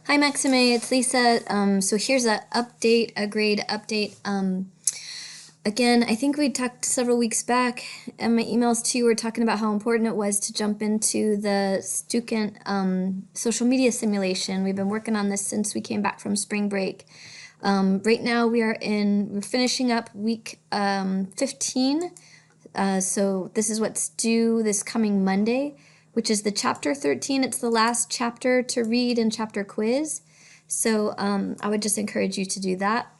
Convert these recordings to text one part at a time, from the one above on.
Hi Maxime, it's Lisa. So here's a grade update. Again, I think we talked several weeks back, and my emails to you were talking about how important it was to jump into the student social media simulation. We've been working on this since we came back from spring break. Right now we're finishing up week 15. So this is what's due this coming Monday, which is the chapter 13. It's the last chapter to read and chapter quiz. So I would just encourage you to do that.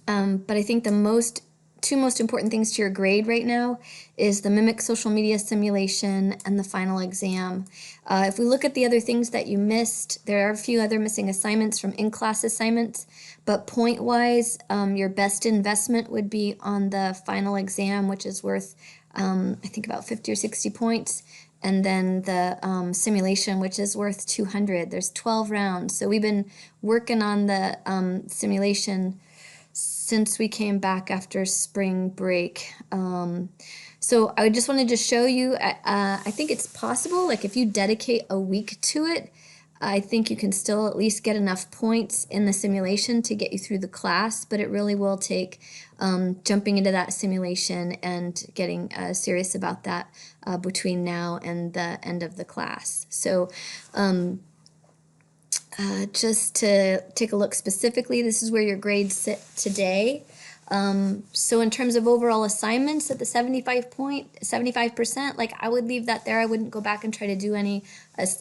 But I think the two most important things to your grade right now is the Mimic social media simulation and the final exam. If we look at the other things that you missed, there are a few other missing assignments from in-class assignments, but point-wise, your best investment would be on the final exam, which is worth, I think, about 50 or 60 points. And then the simulation, which is worth 200. There's 12 rounds. So we've been working on the simulation since we came back after spring break. So I just wanted to show you, I think it's possible, like if you dedicate a week to it, I think you can still at least get enough points in the simulation to get you through the class, but it really will take jumping into that simulation and getting serious about that between now and the end of the class. So just to take a look specifically, this is where your grades sit today. So in terms of overall assignments at the 75%, like I would leave that there. I wouldn't go back and try to do any,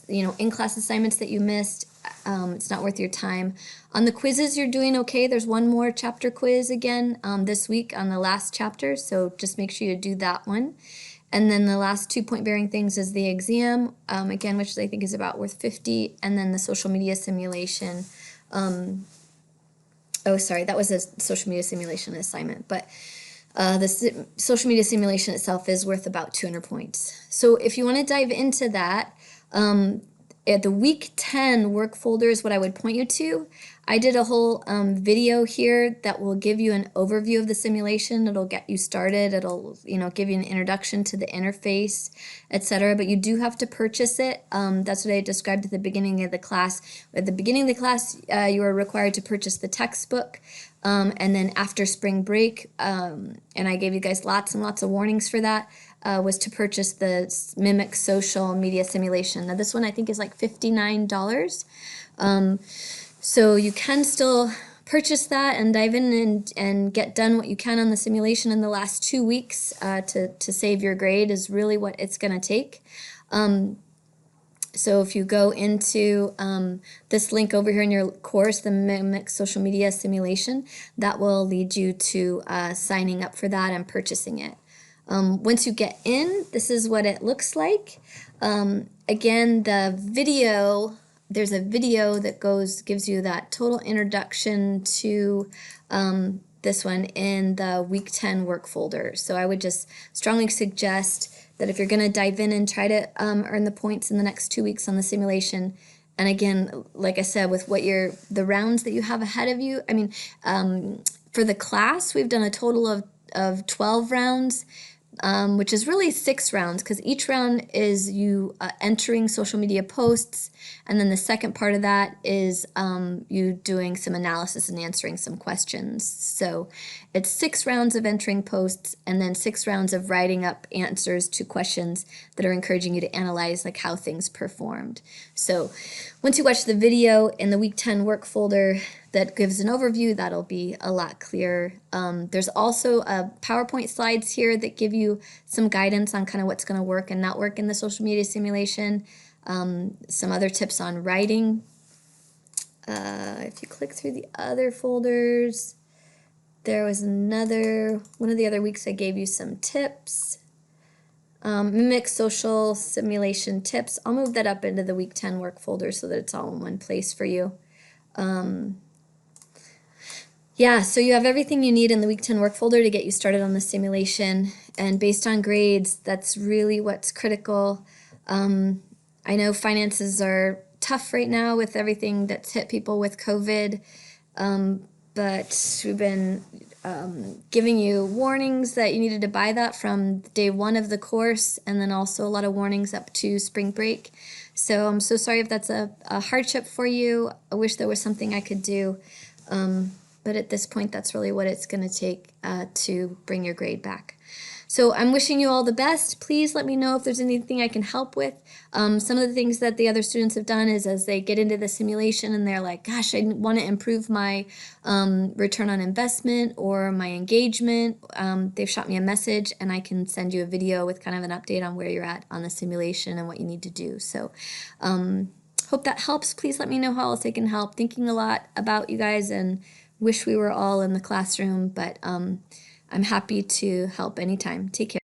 in-class assignments that you missed. It's not worth your time. On the quizzes, you're doing okay. There's one more chapter quiz again this week on the last chapter, so just make sure you do that one. And then the last 2 point bearing things is the exam, again, which I think is about worth 50, and then the social media simulation. Oh, sorry, that was a social media simulation assignment, but the social media simulation itself is worth about 200 points. So if you want to dive into that, at the week 10 work folder is what I would point you to. I did a whole video here that will give you an overview of the simulation. It'll get you started. It'll give you an introduction to the interface, etc. But you do have to purchase it. That's what I described at the beginning of the class. At the beginning of the class, you are required to purchase the textbook. And then after spring break, and I gave you guys lots and lots of warnings for that, was to purchase the Mimic social media simulation. Now this one I think is like $59. So you can still purchase that and dive in and get done what you can on the simulation in the last 2 weeks to save your grade is really what it's going to take. So if you go into this link over here in your course, the Mimic social media simulation, that will lead you to signing up for that and purchasing it. Once you get in, this is what it looks like. Again, there's a video that gives you that total introduction to this one in the week 10 work folder. So I would just strongly suggest that if you're going to dive in and try to earn the points in the next 2 weeks on the simulation, and again, like I said, with the rounds that you have ahead of you, for the class, we've done a total of 12 rounds. Which is really 6 rounds because each round is you entering social media posts, and then the second part of that is you doing some analysis and answering some questions. So it's 6 rounds of entering posts and then 6 rounds of writing up answers to questions that are encouraging you to analyze like how things performed. So once you watch the video in the week 10 work folder that gives an overview, that'll be a lot clearer. There's also PowerPoint slides here that give you some guidance on kind of what's going to work and not work in the social media simulation. Some other tips on writing. If you click through the other folders, there was one of the other weeks I gave you some tips. Mimic social simulation tips. I'll move that up into the week 10 work folder so that it's all in one place for you. Yeah, so you have everything you need in the week 10 work folder to get you started on the simulation. And based on grades, that's really what's critical. I know finances are tough right now with everything that's hit people with COVID. but we've been giving you warnings that you needed to buy that from day one of the course, and then also a lot of warnings up to spring break. So I'm so sorry if that's a hardship for you. I wish there was something I could do. But at this point, that's really what it's going to take to bring your grade back. So I'm wishing you all the best. Please let me know if there's anything I can help with. Some of the things that the other students have done is as they get into the simulation and they're like, gosh, I want to improve my return on investment or my engagement, they've shot me a message and I can send you a video with kind of an update on where you're at on the simulation and what you need to do. So hope that helps. Please let me know how else I can help. Thinking a lot about you guys and wish we were all in the classroom, but I'm happy to help anytime. Take care.